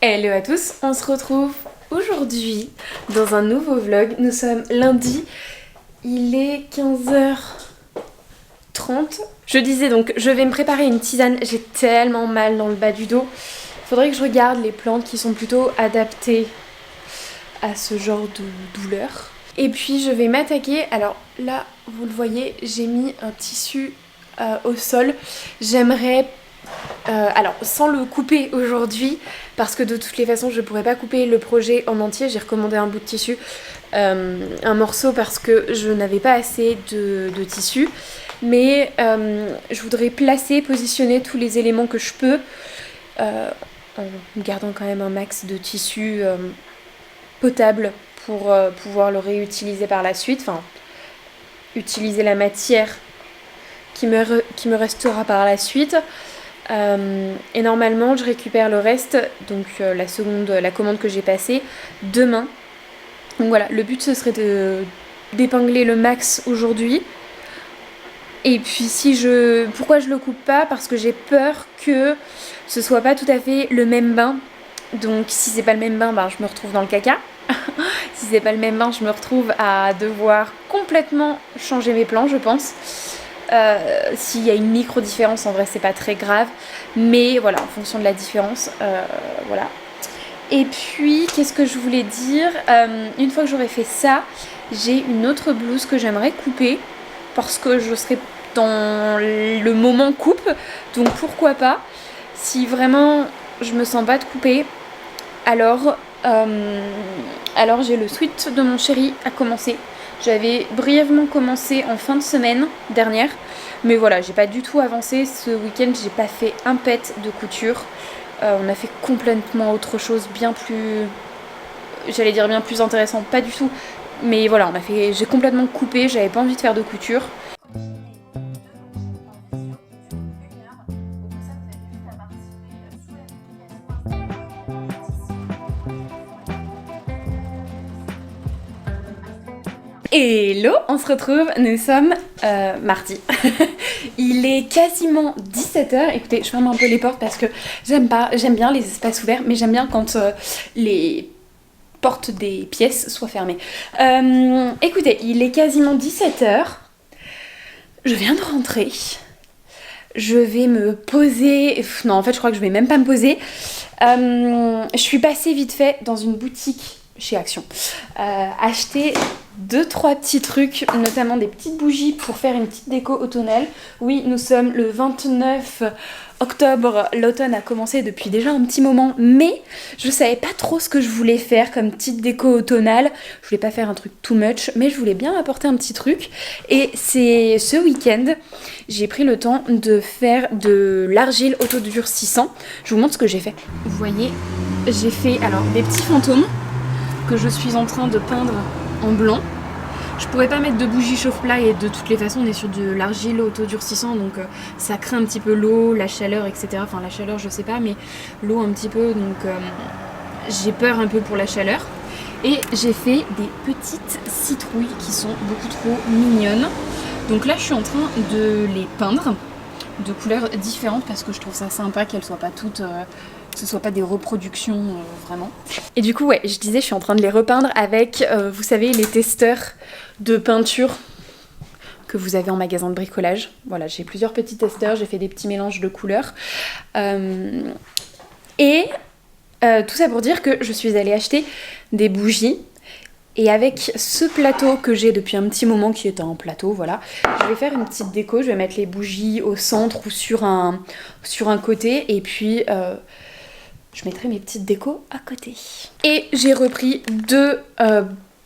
Hello à tous, on se retrouve aujourd'hui dans un nouveau vlog. Nous sommes lundi, il est 15h30. Je disais donc, je vais me préparer une tisane, j'ai tellement mal dans le bas du dos. Faudrait que je regarde les plantes qui sont plutôt adaptées à ce genre de douleur. Et puis je vais m'attaquer, alors là vous le voyez, j'ai mis un tissu au sol. J'aimerais... alors sans le couper aujourd'hui parce que de toutes les façons je pourrais pas couper le projet en entier, j'ai recommandé un bout de tissu, un morceau parce que je n'avais pas assez de tissu, mais je voudrais positionner tous les éléments que je peux en gardant quand même un max de tissu potable pour pouvoir le réutiliser par la suite, enfin utiliser la matière qui me restera par la suite. Et normalement je récupère le reste, donc la commande que j'ai passée demain. Donc voilà, le but ce serait d'épingler le max aujourd'hui. Et puis pourquoi je le coupe pas? Parce que j'ai peur que ce soit pas tout à fait le même bain. Donc si c'est pas le même bain, je me retrouve dans le caca. Si c'est pas le même bain, je me retrouve à devoir complètement changer mes plans, je pense. S'il y a une micro différence, en vrai c'est pas très grave, mais voilà, en fonction de la différence, voilà. Et puis qu'est-ce que je voulais dire, une fois que j'aurai fait ça, j'ai une autre blouse que j'aimerais couper parce que je serai dans le moment coupe, donc pourquoi pas. Si vraiment je me sens pas de couper, alors j'ai le sweat de mon chéri à commencer. J'avais brièvement commencé en fin de semaine dernière, mais voilà, j'ai pas du tout avancé ce week-end, j'ai pas fait un pet de couture. On a fait complètement autre chose, bien plus, j'allais dire bien plus intéressant, pas du tout. Mais voilà, j'ai complètement coupé, j'avais pas envie de faire de couture. Hello, on se retrouve, nous sommes mardi. Il est quasiment 17h. Écoutez, je ferme un peu les portes parce que j'aime bien les espaces ouverts, mais j'aime bien quand les portes des pièces soient fermées. Écoutez, il est quasiment 17h. Je viens de rentrer. Je vais me poser. Non, en fait, je crois que je vais même pas me poser. Je suis passée vite fait dans une boutique chez Action. Acheter 2-3 petits trucs, notamment des petites bougies pour faire une petite déco automnale. Oui, nous sommes le 29 octobre, l'automne a commencé depuis déjà un petit moment, mais je savais pas trop ce que je voulais faire comme petite déco automnale. Je voulais pas faire un truc too much, mais je voulais bien apporter un petit truc. Et c'est ce week-end, j'ai pris le temps de faire de l'argile autodurcissant. Je vous montre ce que j'ai fait. Vous voyez, j'ai fait alors des petits fantômes que je suis en train de peindre en blanc. Je pourrais pas mettre de bougie chauffe-plat et de toutes les façons on est sur de l'argile autodurcissant, donc ça crée un petit peu l'eau, la chaleur, etc. Enfin la chaleur je sais pas, mais l'eau un petit peu, donc j'ai peur un peu pour la chaleur. Et j'ai fait des petites citrouilles qui sont beaucoup trop mignonnes. Donc là je suis en train de les peindre de couleurs différentes parce que je trouve ça sympa qu'elles soient pas toutes... que ce soit pas des reproductions vraiment. Et du coup ouais, je disais je suis en train de les repeindre avec vous savez les testeurs de peinture que vous avez en magasin de bricolage. Voilà, j'ai plusieurs petits testeurs, j'ai fait des petits mélanges de couleurs. Et tout ça pour dire que je suis allée acheter des bougies. Et avec ce plateau que j'ai depuis un petit moment, qui est un plateau, voilà, je vais faire une petite déco, je vais mettre les bougies au centre ou sur un côté, et puis je mettrai mes petites décos à côté. Et j'ai repris 2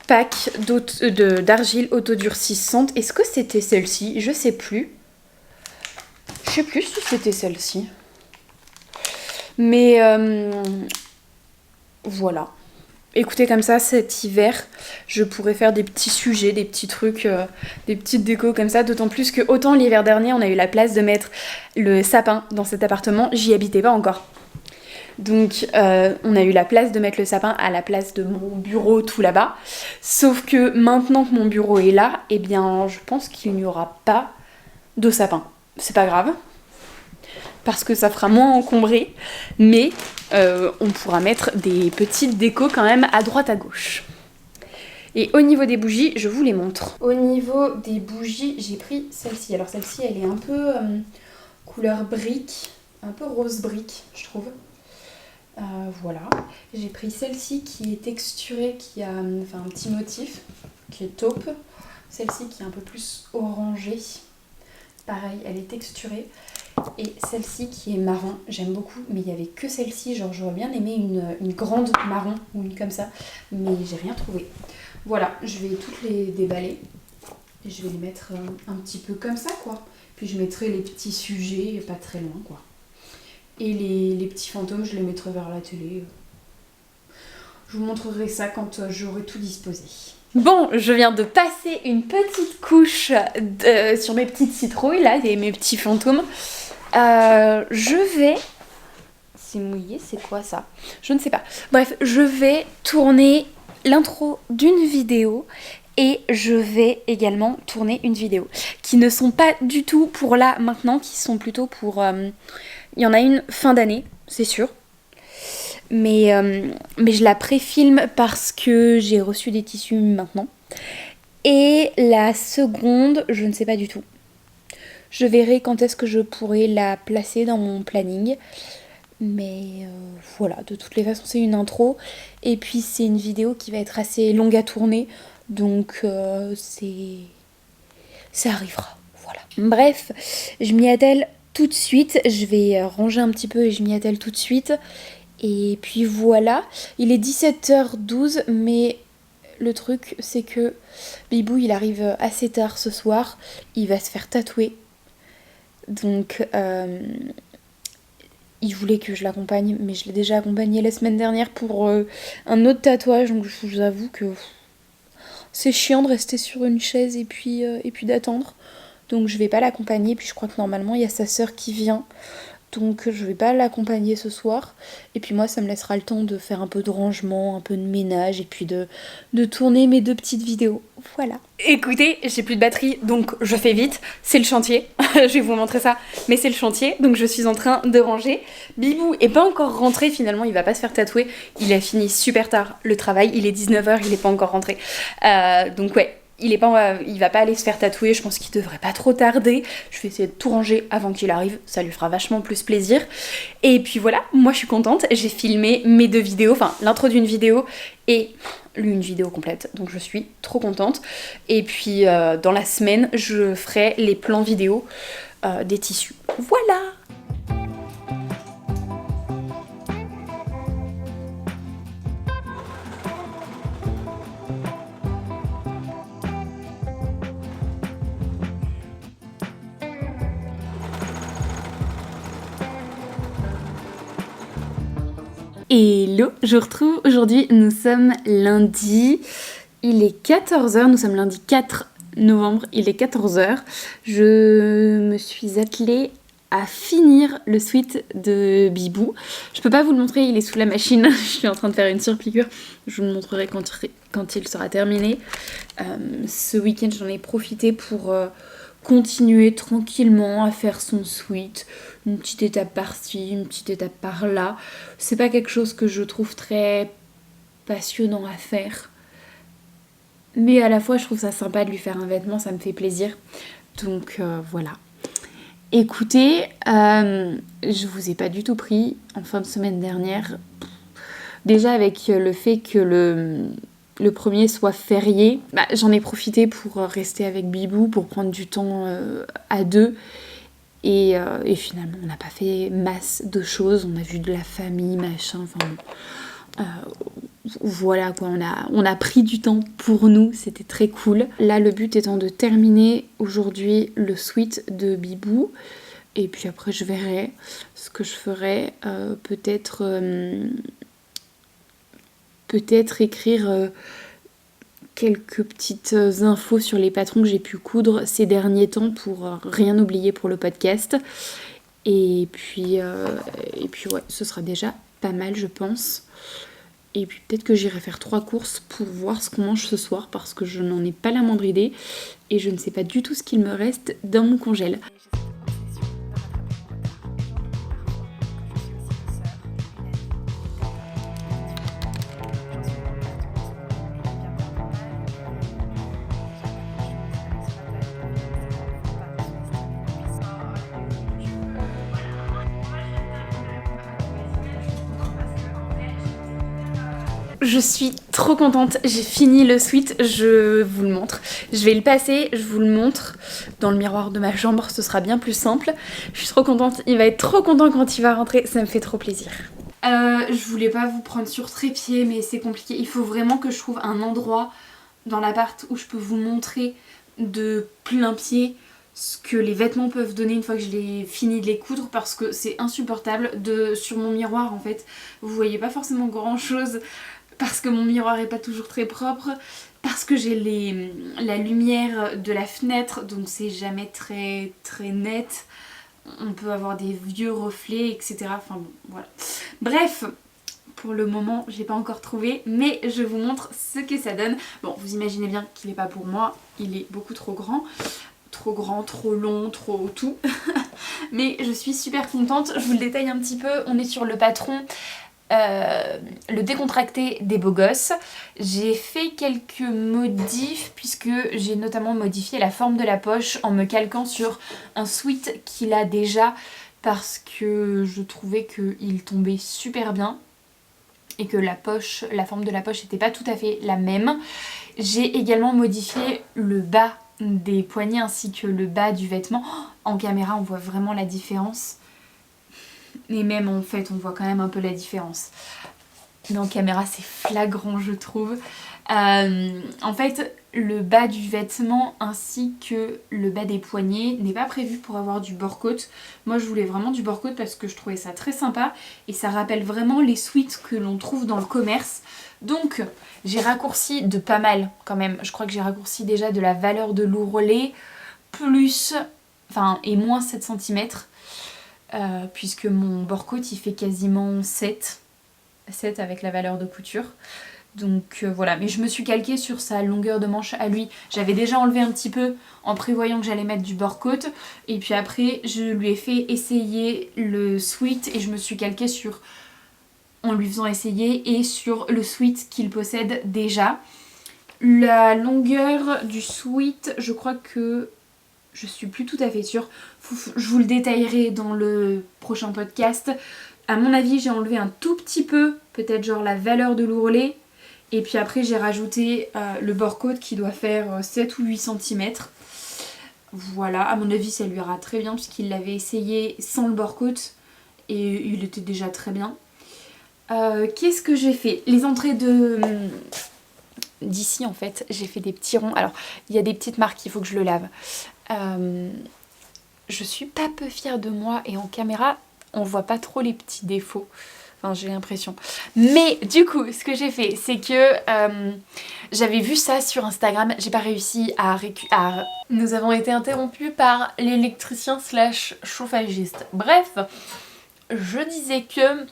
packs d'argile autodurcissante. Est-ce que c'était celle-ci? Je sais plus. Je sais plus si c'était celle-ci. Mais voilà. Écoutez, comme ça, cet hiver, je pourrais faire des petits sujets, des petits trucs, des petites décos comme ça. D'autant plus que, autant l'hiver dernier, on a eu la place de mettre le sapin dans cet appartement, j'y habitais pas encore. Donc, on a eu la place de mettre le sapin à la place de mon bureau tout là-bas. Sauf que maintenant que mon bureau est là, eh bien, je pense qu'il n'y aura pas de sapin. C'est pas grave. parce que ça fera moins encombré, mais on pourra mettre des petites décos quand même à droite à gauche. Et au niveau des bougies, je vous les montre. Au niveau des bougies, j'ai pris celle-ci. Alors celle-ci, elle est un peu couleur brique, un peu rose brique, je trouve. Voilà. J'ai pris celle-ci qui est texturée, qui a un petit motif, qui est taupe. Celle-ci qui est un peu plus orangée. Pareil, elle est texturée. Et celle-ci qui est marron, j'aime beaucoup, mais il n'y avait que celle-ci. Genre, j'aurais bien aimé une grande marron ou une comme ça, mais j'ai rien trouvé. Voilà, je vais toutes les déballer et je vais les mettre un petit peu comme ça, quoi. Puis je mettrai les petits sujets pas très loin, quoi. Et les petits fantômes, je les mettrai vers la télé. Je vous montrerai ça quand j'aurai tout disposé. Bon, je viens de passer une petite couche sur mes petites citrouilles, là, mes petits fantômes. Je vais... C'est mouillé, c'est quoi ça? Je ne sais pas. Bref, je vais tourner l'intro d'une vidéo et je vais également tourner une vidéo qui ne sont pas du tout pour là maintenant, qui sont plutôt pour... Il y en a une fin d'année, c'est sûr. Mais je la pré-filme parce que j'ai reçu des tissus maintenant. Et la seconde, je ne sais pas du tout. Je verrai quand est-ce que je pourrai la placer dans mon planning. Mais voilà, de toutes les façons, c'est une intro. Et puis, c'est une vidéo qui va être assez longue à tourner. Donc, ça arrivera. Voilà. Bref, je m'y attelle tout de suite. Je vais ranger un petit peu et je m'y attelle tout de suite. Et puis voilà. Il est 17h12, mais le truc, c'est que Bibou, il arrive assez tard ce soir. Il va se faire tatouer. Donc... il voulait que je l'accompagne, mais je l'ai déjà accompagné la semaine dernière pour un autre tatouage, donc je vous avoue que c'est chiant de rester sur une chaise et puis d'attendre. Donc je vais pas l'accompagner, puis je crois que normalement il y a sa sœur qui vient, donc je vais pas l'accompagner ce soir. Et puis moi ça me laissera le temps de faire un peu de rangement, un peu de ménage, et puis de tourner mes 2 petites vidéos. Voilà. Écoutez, j'ai plus de batterie, donc je fais vite. C'est le chantier. Je vais vous montrer ça, mais c'est le chantier. Donc je suis en train de ranger. Bibou est pas encore rentré, finalement, il va pas se faire tatouer. Il a fini super tard le travail. Il est 19h, il est pas encore rentré. Donc ouais. Il va pas aller se faire tatouer, je pense qu'il devrait pas trop tarder. Je vais essayer de tout ranger avant qu'il arrive, ça lui fera vachement plus plaisir. Et puis voilà, moi je suis contente, j'ai filmé mes 2 vidéos, enfin l'intro d'une vidéo et une vidéo complète, donc je suis trop contente. Et puis dans la semaine, je ferai les plans vidéo des tissus. Voilà! Hello, je vous retrouve aujourd'hui, nous sommes lundi, il est 14h, nous sommes lundi 4 novembre, il est 14h. Je me suis attelée à finir le sweat de Bibou. Je peux pas vous le montrer, il est sous la machine, je suis en train de faire une surpiqûre, je vous le montrerai quand il sera terminé. Ce week-end j'en ai profité pour... continuer tranquillement à faire son sweat, une petite étape par-ci, une petite étape par-là. C'est pas quelque chose que je trouve très passionnant à faire, mais à la fois je trouve ça sympa de lui faire un vêtement, ça me fait plaisir. Donc voilà. Écoutez, je vous ai pas du tout pris en fin de semaine dernière. Déjà avec le fait que le premier soit férié, j'en ai profité pour rester avec Bibou, pour prendre du temps à 2. Et finalement, on n'a pas fait masse de choses. On a vu de la famille, machin, enfin bon. Voilà quoi, on a pris du temps pour nous, c'était très cool. Là, le but étant de terminer aujourd'hui le sweat de Bibou. Et puis après, je verrai ce que je ferai. Peut-être écrire quelques petites infos sur les patrons que j'ai pu coudre ces derniers temps pour rien oublier pour le podcast. Et puis ouais, ce sera déjà pas mal je pense. Et puis peut-être que j'irai faire 3 courses pour voir ce qu'on mange ce soir parce que je n'en ai pas la moindre idée et je ne sais pas du tout ce qu'il me reste dans mon congèle. je suis trop contente, j'ai fini le sweat, je vous le montre. Je vais le passer, je vous le montre dans le miroir de ma chambre, ce sera bien plus simple. Je suis trop contente, il va être trop content quand il va rentrer, ça me fait trop plaisir. Je voulais pas vous prendre sur trépied, mais c'est compliqué. Il faut vraiment que je trouve un endroit dans l'appart où je peux vous montrer de plein pied ce que les vêtements peuvent donner une fois que je l'ai fini de les coudre, parce que c'est insupportable. Sur mon miroir en fait, vous voyez pas forcément grand chose parce que mon miroir est pas toujours très propre, parce que j'ai la lumière de la fenêtre donc c'est jamais très net. On peut avoir des vieux reflets, etc. Enfin bon, voilà. Bref, pour le moment, je l'ai pas encore trouvé, mais je vous montre ce que ça donne. Bon, vous imaginez bien qu'il n'est pas pour moi, il est beaucoup trop grand. Trop grand, trop long, trop tout. Mais je suis super contente. Je vous le détaille un petit peu. On est sur le patron le décontracté des beaux gosses. J'ai fait quelques modifs puisque j'ai notamment modifié la forme de la poche en me calquant sur un sweat qu'il a déjà, parce que je trouvais qu'il tombait super bien et que la forme de la poche n'était pas tout à fait la même. J'ai également modifié le bas des poignets ainsi que le bas du vêtement. En caméra on voit vraiment la différence. Et même en fait on voit quand même un peu la différence. Mais en caméra c'est flagrant je trouve. En fait le bas du vêtement ainsi que le bas des poignets n'est pas prévu pour avoir du bore-côte. Moi je voulais vraiment du bore-côte parce que je trouvais ça très sympa. Et ça rappelle vraiment les sweats que l'on trouve dans le commerce. Donc j'ai raccourci de pas mal quand même. Je crois que j'ai raccourci déjà de la valeur de l'ourlet plus, et moins 7 cm. Puisque mon bore-côte il fait quasiment 7 avec la valeur de couture. Donc voilà, mais je me suis calquée sur sa longueur de manche à lui. J'avais déjà enlevé un petit peu en prévoyant que j'allais mettre du bore-côte. Et puis après je lui ai fait essayer le sweat et je me suis calquée en lui faisant essayer et sur le sweat qu'il possède déjà. La longueur du sweat, je crois que je suis plus tout à fait sûre. Je vous le détaillerai dans le prochain podcast. À mon avis, j'ai enlevé un tout petit peu, peut-être genre la valeur de l'ourlet. Et puis après, j'ai rajouté le bore-côte qui doit faire 7 ou 8 cm. Voilà, à mon avis, ça lui ira très bien puisqu'il l'avait essayé sans le bore-côte. Et il était déjà très bien. Qu'est-ce que j'ai fait? Les entrées d'ici en fait, j'ai fait des petits ronds. Alors, il y a des petites marques, il faut que je le lave. Je suis pas peu fière de moi et en caméra on voit pas trop les petits défauts, enfin j'ai l'impression. Mais du coup ce que j'ai fait c'est que j'avais vu ça sur Instagram, j'ai pas réussi à Nous avons été interrompus par l'électricien / chauffagiste. Bref, je disais que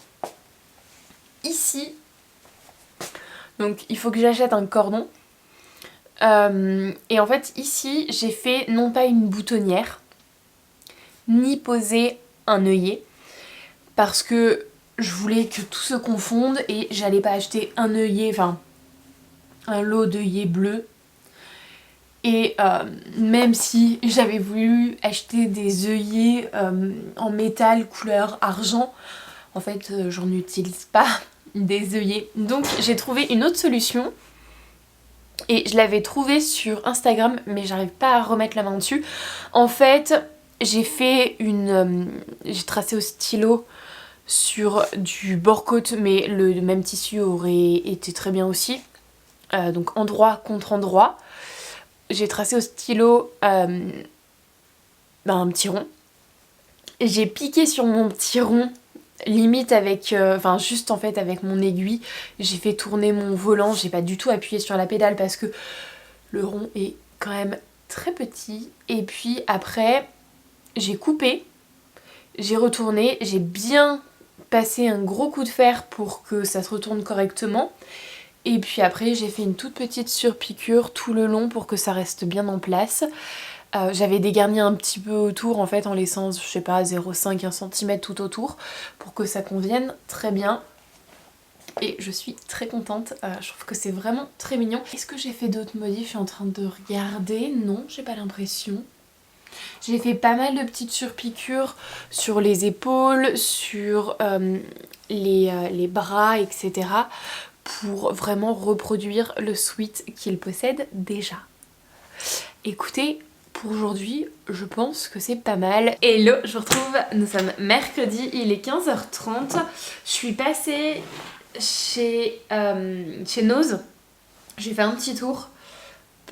ici, donc il faut que j'achète un cordon. Et en fait ici j'ai fait non pas une boutonnière ni poser un œillet parce que je voulais que tout se confonde et j'allais pas acheter un œillet, un lot d'œillets bleus. Et même si j'avais voulu acheter des œillets en métal couleur argent, en fait j'en utilise pas des œillets. Donc j'ai trouvé une autre solution. Et je l'avais trouvé sur Instagram mais j'arrive pas à remettre la main dessus. En fait j'ai fait j'ai tracé au stylo sur du bore-côte mais le même tissu aurait été très bien aussi. Donc endroit contre endroit. J'ai tracé au stylo un petit rond. J'ai piqué sur mon petit rond limite avec, juste en fait avec mon aiguille, j'ai fait tourner mon volant, j'ai pas du tout appuyé sur la pédale parce que le rond est quand même très petit. Et puis après, j'ai coupé, j'ai retourné, j'ai bien passé un gros coup de fer pour que ça se retourne correctement. Et puis après, j'ai fait une toute petite surpiqûre tout le long pour que ça reste bien en place. J'avais dégarni un petit peu autour en fait en laissant, je sais pas, 0,5-1 cm tout autour pour que ça convienne très bien. Et je suis très contente, je trouve que c'est vraiment très mignon. Est-ce que j'ai fait d'autres modifs? Je suis en train de regarder. Non, j'ai pas l'impression. J'ai fait pas mal de petites surpiqûres sur les épaules, sur les bras, etc. pour vraiment reproduire le sweat qu'il possède déjà. Écoutez, pour aujourd'hui, je pense que c'est pas mal. Hello, je vous retrouve, nous sommes mercredi, il est 15h30. Je suis passée chez Nose. J'ai fait un petit tour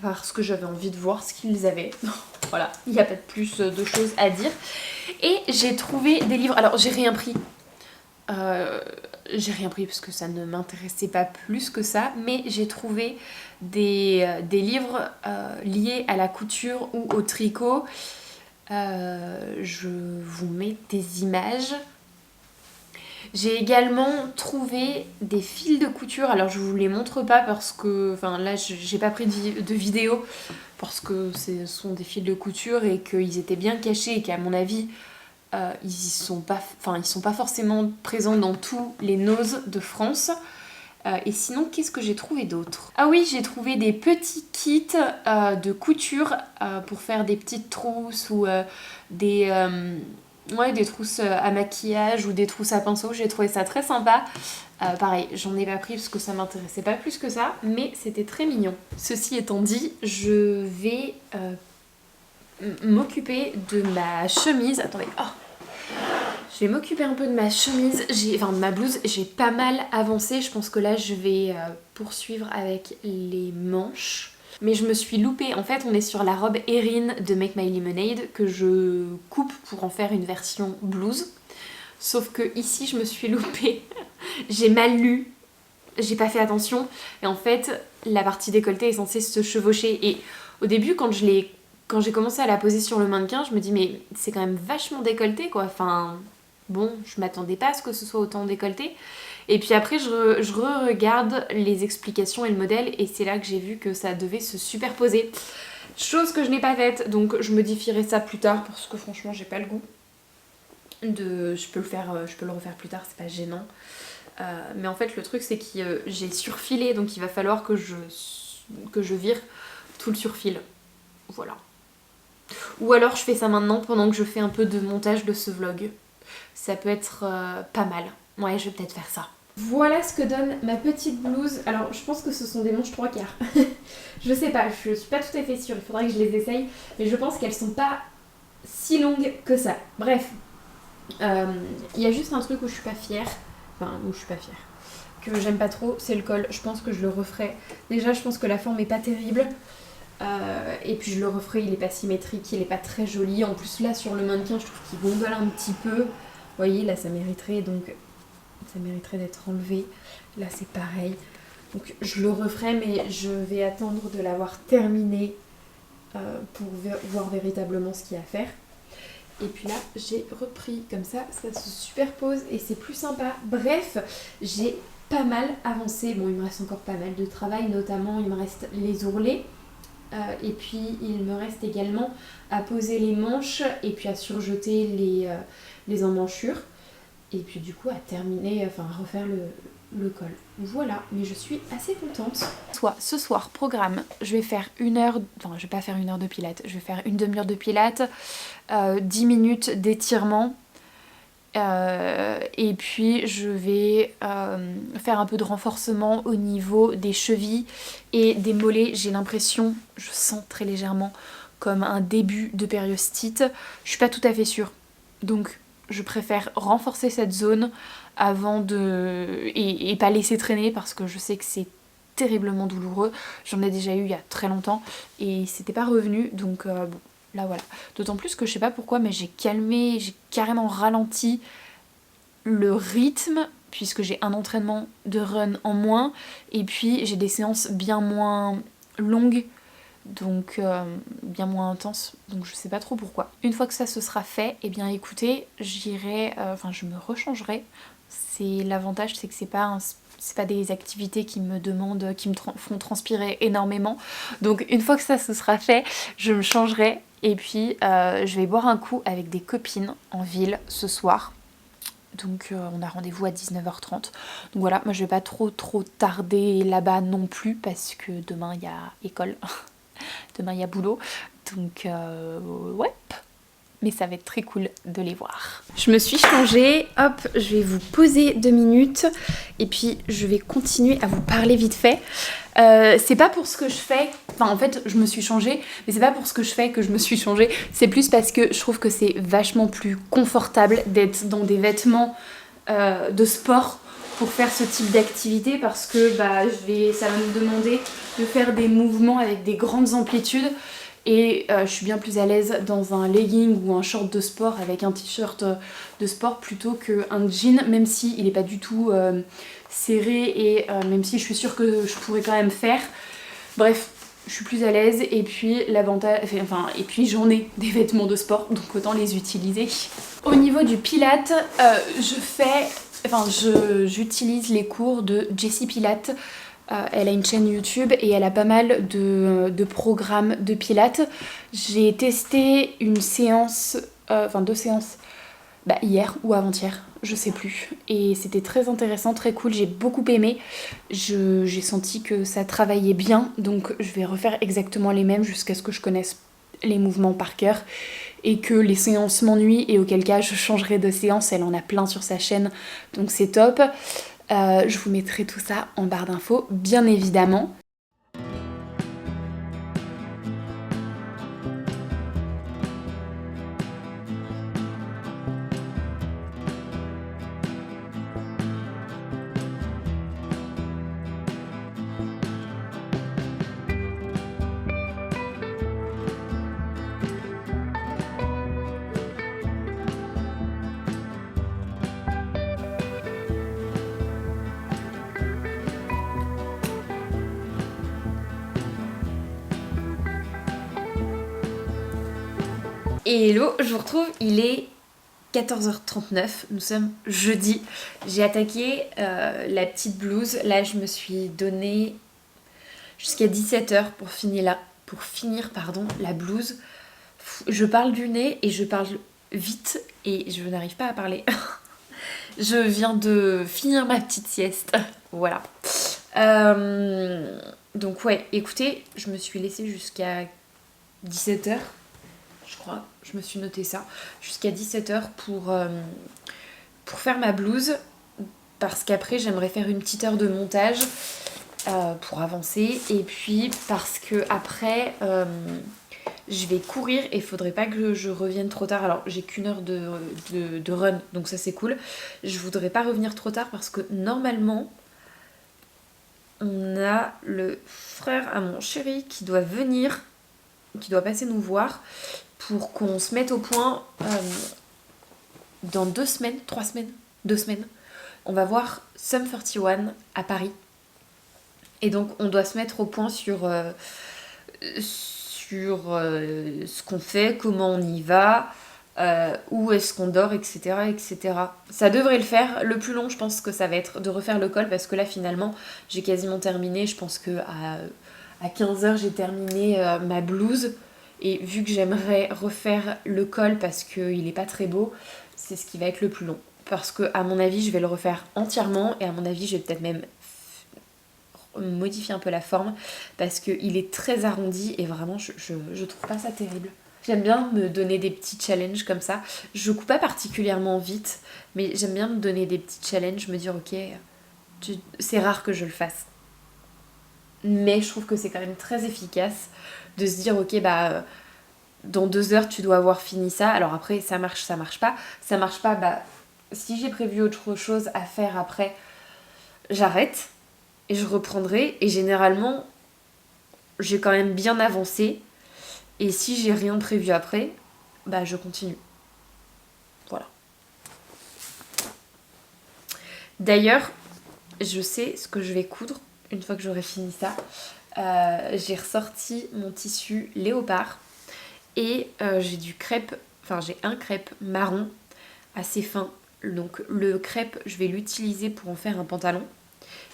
parce que j'avais envie de voir ce qu'ils avaient. Voilà, il n'y a pas de plus de choses à dire. Et j'ai trouvé des livres. Alors, j'ai rien pris. J'ai rien pris parce que ça ne m'intéressait pas plus que ça. Mais j'ai trouvé des livres liés à la couture ou au tricot. Je vous mets des images. J'ai également trouvé des fils de couture. Alors je vous les montre pas parce que, enfin là j'ai pas pris de vidéo parce que ce sont des fils de couture et qu'ils étaient bien cachés et qu'à mon avis ils sont pas forcément présents dans tous les Nose de France. Et sinon, qu'est-ce que j'ai trouvé d'autre? Ah oui, j'ai trouvé des petits kits de couture pour faire des petites trousses ou des trousses à maquillage ou des trousses à pinceau. J'ai trouvé ça très sympa. Pareil, j'en ai pas pris parce que ça m'intéressait pas plus que ça, mais c'était très mignon. Ceci étant dit, je vais m'occuper de ma chemise. Attendez, je vais m'occuper un peu de ma chemise, de ma blouse. J'ai pas mal avancé. Je pense que là, je vais poursuivre avec les manches. Mais je me suis loupée. En fait, on est sur la robe Erin de Make My Lemonade que je coupe pour en faire une version blouse. Sauf que ici, je me suis loupée. J'ai mal lu. J'ai pas fait attention. Et en fait, la partie décolletée est censée se chevaucher. Et au début, quand j'ai commencé à la poser sur le mannequin, je me dis mais c'est quand même vachement décolleté quoi. Enfin, bon, je m'attendais pas à ce que ce soit autant décolleté. Et puis après, je re-regarde les explications et le modèle et c'est là que j'ai vu que ça devait se superposer. Chose que je n'ai pas faite, donc je modifierai ça plus tard parce que franchement, j'ai pas le goût. Je peux le refaire plus tard, c'est pas gênant. Mais en fait, le truc c'est que j'ai surfilé, donc il va falloir que je vire tout le surfil. Voilà. Ou alors je fais ça maintenant pendant que je fais un peu de montage de ce vlog. Ça peut être pas mal. Ouais, je vais peut-être faire ça. Voilà ce que donne ma petite blouse. Alors je pense que ce sont des manches 3/4. Je sais pas, je suis pas tout à fait sûre. Il faudrait que je les essaye. Mais je pense qu'elles sont pas si longues que ça. Bref. Il y a juste un truc où je suis pas fière. Enfin, où je suis pas fière. Que j'aime pas trop, c'est le col. Je pense que je le referai. Déjà, je pense que la forme est pas terrible. Et puis je le referai, il est pas symétrique, il est pas très joli. En plus là sur le mannequin je trouve qu'il gondole un petit peu. Vous voyez là ça mériterait d'être enlevé. Là c'est pareil. Donc je le referai mais je vais attendre de l'avoir terminé pour voir véritablement ce qu'il y a à faire. Et puis là j'ai repris comme ça se superpose et c'est plus sympa. Bref, j'ai pas mal avancé. Bon il me reste encore pas mal de travail, notamment il me reste les ourlets. Et puis il me reste également à poser les manches et puis à surjeter les emmanchures et puis du coup à terminer, à refaire le col. Voilà, mais je suis assez contente. Ce soir, programme, je vais faire je vais pas faire 1 heure de pilates, je vais faire une demi-heure de pilates, 10 minutes d'étirement. Et puis je vais faire un peu de renforcement au niveau des chevilles et des mollets. J'ai l'impression, je sens très légèrement comme un début de périostite. Je suis pas tout à fait sûre. Donc je préfère renforcer cette zone avant et pas laisser traîner parce que je sais que c'est terriblement douloureux. J'en ai déjà eu il y a très longtemps et c'était pas revenu. Donc bon. Là voilà, d'autant plus que je sais pas pourquoi mais j'ai carrément ralenti le rythme puisque j'ai un entraînement de run en moins et puis j'ai des séances bien moins longues donc bien moins intenses, donc je sais pas trop pourquoi. Une fois que ça se sera fait, et bien écoutez, je me rechangerai. C'est l'avantage, c'est que c'est pas des activités qui me font transpirer énormément. Donc une fois que ça se sera fait, je me changerai et puis je vais boire un coup avec des copines en ville ce soir. Donc on a rendez-vous à 19h30. Donc voilà, moi je vais pas trop tarder là-bas non plus parce que demain il y a école. Demain il y a boulot. Donc ouais. mais ça va être très cool de les voir. Je me suis changée, hop, je vais vous poser 2 minutes et puis je vais continuer à vous parler vite fait. C'est pas pour ce que je fais, enfin en fait je me suis changée, mais c'est pas pour ce que je fais que je me suis changée, c'est plus parce que je trouve que c'est vachement plus confortable d'être dans des vêtements de sport pour faire ce type d'activité parce que ça va me demander de faire des mouvements avec des grandes amplitudes. Et je suis bien plus à l'aise dans un legging ou un short de sport avec un t-shirt de sport plutôt qu'un jean, même s'il n'est pas du tout serré et même si je suis sûre que je pourrais quand même faire. Bref, je suis plus à l'aise et puis et puis j'en ai des vêtements de sport, donc autant les utiliser. Au niveau du Pilates, j'utilise les cours de Jessie Pilates. Elle a une chaîne YouTube et elle a pas mal de programmes de pilates. J'ai testé une séance, 2 séances, hier ou avant-hier, je sais plus. Et c'était très intéressant, très cool, j'ai beaucoup aimé. J'ai senti que ça travaillait bien, donc je vais refaire exactement les mêmes jusqu'à ce que je connaisse les mouvements par cœur et que les séances m'ennuient et auquel cas je changerai de séance. Elle en a plein sur sa chaîne, donc c'est top. Je vous mettrai tout ça en barre d'infos, bien évidemment. Et hello, je vous retrouve, il est 14h39, nous sommes jeudi. J'ai attaqué la petite blouse, là je me suis donné jusqu'à 17h pour finir la blouse. Je parle du nez et je parle vite et je n'arrive pas à parler. Je viens de finir ma petite sieste, voilà. Donc ouais, écoutez, je me suis laissée jusqu'à 17h. Je crois, je me suis noté ça, jusqu'à 17h pour faire ma blouse, parce qu'après j'aimerais faire une petite heure de montage pour avancer, et puis parce que après je vais courir et il faudrait pas que je revienne trop tard. Alors j'ai qu'une heure de run, donc ça c'est cool. Je voudrais pas revenir trop tard parce que normalement on a le frère à mon chéri qui doit venir, qui doit passer nous voir pour qu'on se mette au point dans 2 semaines, 3 semaines, 2 semaines. On va voir Sum 41 à Paris. Et donc on doit se mettre au point sur ce qu'on fait, comment on y va, où est-ce qu'on dort, etc., etc. Ça devrait le faire. Le plus long, je pense que ça va être de refaire le col parce que là finalement j'ai quasiment terminé. Je pense que à 15h j'ai terminé ma blouse. Et vu que j'aimerais refaire le col parce qu'il n'est pas très beau, c'est ce qui va être le plus long. Parce que à mon avis, je vais le refaire entièrement et à mon avis, je vais peut-être même modifier un peu la forme parce qu'il est très arrondi et vraiment, je trouve pas ça terrible. J'aime bien me donner des petits challenges comme ça. Je coupe pas particulièrement vite, mais j'aime bien me donner des petits challenges, me dire ok, c'est rare que je le fasse. Mais je trouve que c'est quand même très efficace de se dire ok dans 2 heures tu dois avoir fini ça. Alors après ça marche pas, si j'ai prévu autre chose à faire après, j'arrête et je reprendrai, et généralement j'ai quand même bien avancé, et si j'ai rien prévu après, je continue. Voilà. D'ailleurs, je sais ce que je vais coudre une fois que j'aurai fini ça. J'ai ressorti mon tissu léopard et j'ai un crêpe marron assez fin. Donc le crêpe, je vais l'utiliser pour en faire un pantalon.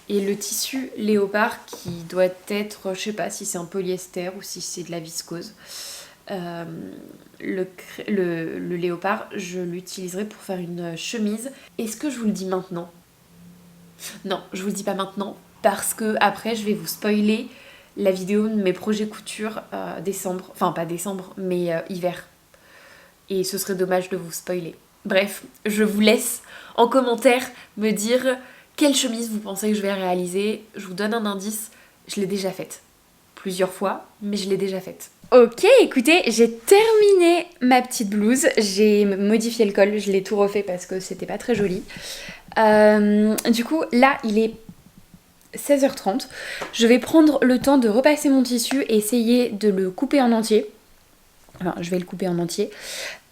Et le tissu léopard qui doit être, je sais pas si c'est un polyester ou si c'est de la viscose. Le léopard, je l'utiliserai pour faire une chemise. Est-ce que je vous le dis maintenant ? Non, je vous le dis pas maintenant parce que après je vais vous spoiler la vidéo de mes projets couture décembre, enfin pas décembre mais hiver. et ce serait dommage de vous spoiler. Bref, je vous laisse en commentaire me dire quelle chemise vous pensez que je vais réaliser. Je vous donne un indice, je l'ai déjà faite. Plusieurs fois, mais je l'ai déjà faite. Ok, écoutez, j'ai terminé ma petite blouse. J'ai modifié le col, je l'ai tout refait parce que c'était pas très joli. Du coup, là, il est 16h30. Je vais prendre le temps de repasser mon tissu et essayer de le couper en entier. Enfin, je vais le couper en entier.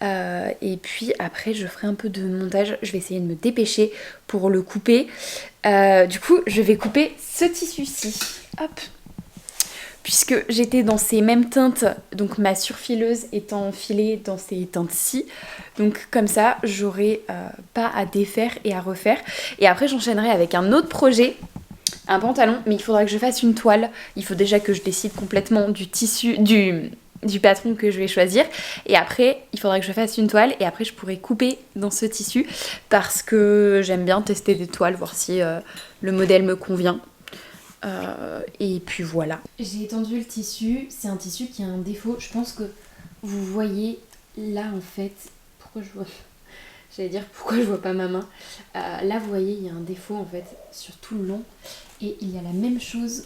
Et puis après, je ferai un peu de montage. Je vais essayer de me dépêcher pour le couper. Du coup, je vais couper ce tissu-ci. Hop. Puisque j'étais dans ces mêmes teintes, donc ma surfileuse étant enfilée dans ces teintes-ci. Donc comme ça, j'aurai pas à défaire et à refaire. Et après, j'enchaînerai avec un autre projet, un pantalon, mais il faudra que je fasse une toile. Il faut déjà que je décide complètement du tissu, du patron que je vais choisir. Et après, il faudra que je fasse une toile et après, je pourrai couper dans ce tissu parce que j'aime bien tester des toiles, voir si le modèle me convient. Et puis voilà. J'ai étendu le tissu, c'est un tissu qui a un défaut. Je pense que vous voyez là en fait, pourquoi je vois... J'allais dire pourquoi je vois pas ma main. Là vous voyez il y a un défaut en fait sur tout le long. Et il y a la même chose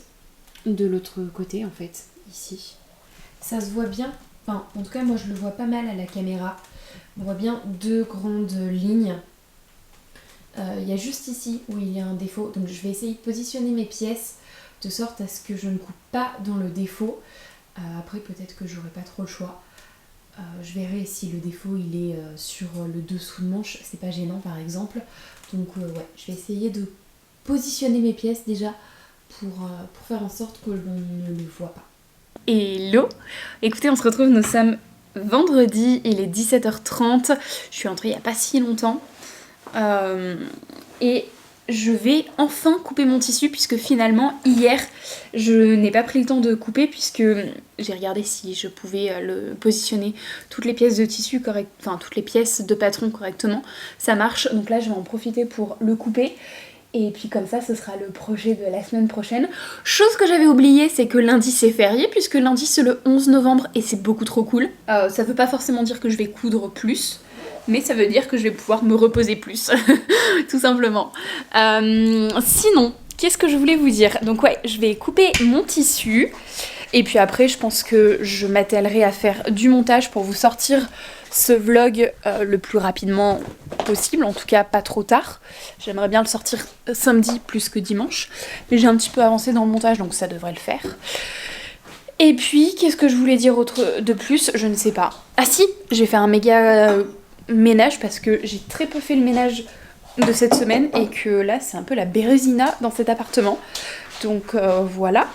de l'autre côté en fait, ici. Ça se voit bien, enfin en tout cas moi je le vois pas mal à la caméra. On voit bien deux grandes lignes. Il y a juste ici où il y a un défaut. Donc je vais essayer de positionner mes pièces de sorte à ce que je ne coupe pas dans le défaut. Après peut-être que j'aurai pas trop le choix. Je verrai si le défaut il est sur le dessous de manche, c'est pas gênant par exemple. Donc ouais, je vais essayer de positionner mes pièces déjà pour faire en sorte que l'on ne le voit pas. Hello! Écoutez, on se retrouve, nous sommes vendredi, il est 17h30. Je suis entrée il n'y a pas si longtemps. Et je vais enfin couper mon tissu puisque finalement hier je n'ai pas pris le temps de couper puisque j'ai regardé si je pouvais le positionner toutes les pièces de tissu correct, enfin toutes les pièces de patron correctement. Ça marche, donc là je vais en profiter pour le couper. Et puis comme ça, ce sera le projet de la semaine prochaine. Chose que j'avais oubliée, c'est que lundi c'est férié, puisque lundi c'est le 11 novembre et c'est beaucoup trop cool. Ça veut pas forcément dire que je vais coudre plus, mais ça veut dire que je vais pouvoir me reposer plus, tout simplement. Sinon, qu'est-ce que je voulais vous dire? Donc ouais, je vais couper mon tissu. Et puis après, je pense que je m'attellerai à faire du montage pour vous sortir ce vlog le plus rapidement possible, en tout cas pas trop tard. J'aimerais bien le sortir samedi plus que dimanche, mais j'ai un petit peu avancé dans le montage donc ça devrait le faire. Et puis, qu'est-ce que je voulais dire autre de plus? Je ne sais pas. Ah si, j'ai fait un méga ménage parce que j'ai très peu fait le ménage de cette semaine et que là c'est un peu la bérésina dans cet appartement. Donc voilà.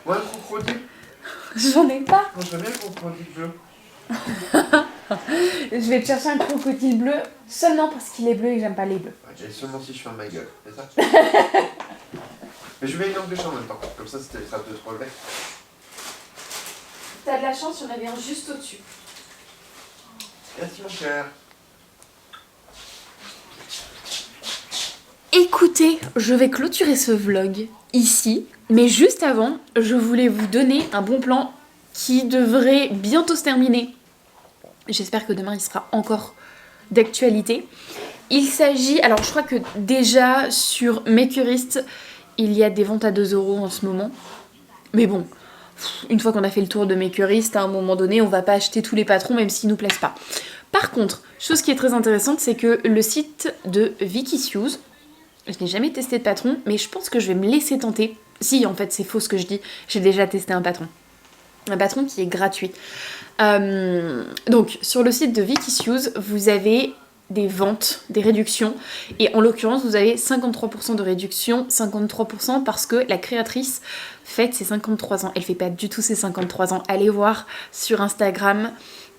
Ouais, le crocodile. J'en ai pas. Moi j'aime bien le crocodile bleu. Je vais te chercher un crocodile bleu seulement parce qu'il est bleu et que j'aime pas les bleus. Ouais, j'ai seulement si je ferme ma gueule, c'est ça? Mais je mets une lampe de champ en même temps, comme ça ça te relève. T'as de la chance, il y en avait un juste au-dessus. Merci mon cher. Écoutez, je vais clôturer ce vlog ici, mais juste avant, je voulais vous donner un bon plan qui devrait bientôt se terminer. J'espère que demain il sera encore d'actualité. Il s'agit, alors je crois que déjà sur Makerist, il y a des ventes à 2 € en ce moment. Mais bon, une fois qu'on a fait le tour de Makerist, à un moment donné, on va pas acheter tous les patrons même s'ils nous plaisent pas. Par contre, chose qui est très intéressante, c'est que le site de Vikisuse, je n'ai jamais testé de patron, mais je pense que je vais me laisser tenter. Si, en fait, c'est faux ce que je dis, j'ai déjà testé un patron. Un patron qui est gratuit. Donc, sur le site de Vikisuse, vous avez des ventes, des réductions, et en l'occurrence, vous avez 53% de réduction, 53% parce que la créatrice fête ses 53 ans. Elle fait pas du tout ses 53 ans. Allez voir sur Instagram,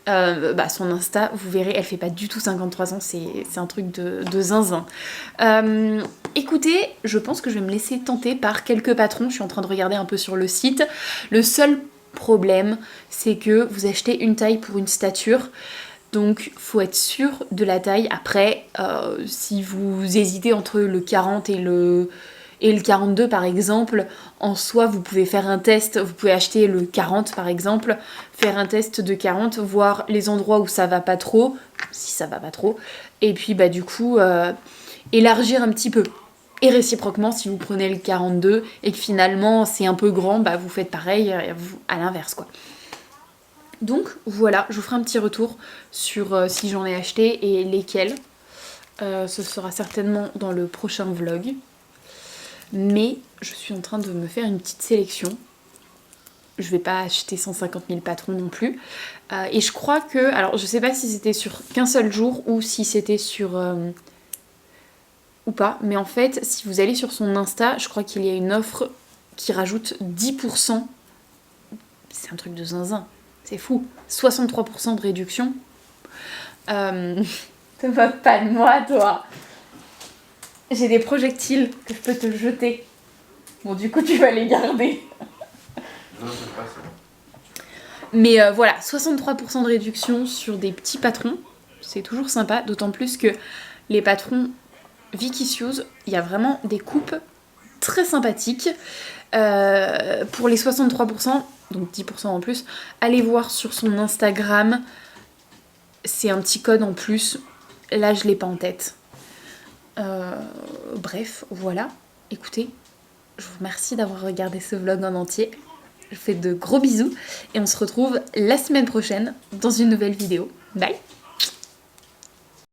son Insta, vous verrez, elle fait pas du tout 53 ans, c'est un truc de zinzin. Écoutez, je pense que je vais me laisser tenter par quelques patrons, je suis en train de regarder un peu sur le site. Le seul problème, c'est que vous achetez une taille pour une stature, donc faut être sûr de la taille. Après, si vous hésitez entre le 40 et le 42 par exemple, en soi vous pouvez faire un test, vous pouvez acheter le 40 par exemple, faire un test de 40, voir les endroits où ça va pas trop, si ça va pas trop, et puis du coup élargir un petit peu. Et réciproquement, si vous prenez le 42 et que finalement c'est un peu grand, vous faites pareil à l'inverse quoi. Donc voilà, je vous ferai un petit retour sur si j'en ai acheté et lesquels. Ce sera certainement dans le prochain vlog. Mais je suis en train de me faire une petite sélection. Je vais pas acheter 150 000 patrons non plus. Et je crois que... Alors je sais pas si c'était sur qu'un seul jour ou si c'était sur... ou pas. Mais en fait, si vous allez sur son Insta, je crois qu'il y a une offre qui rajoute 10%. C'est un truc de zinzin. C'est fou. 63% de réduction. Te moques pas de moi, toi. J'ai des projectiles que je peux te jeter. Bon, du coup, tu vas les garder. Non, c'est pas ça. Mais voilà, 63% de réduction sur des petits patrons. C'est toujours sympa, d'autant plus que les patrons Vikisuse, il y a vraiment des coupes très sympathiques. Pour les 63%, donc 10% en plus, allez voir sur son Instagram. C'est un petit code en plus. Là, je l'ai pas en tête. Bref, voilà. Écoutez, je vous remercie d'avoir regardé ce vlog en entier. Je vous fais de gros bisous et on se retrouve la semaine prochaine dans une nouvelle vidéo. Bye!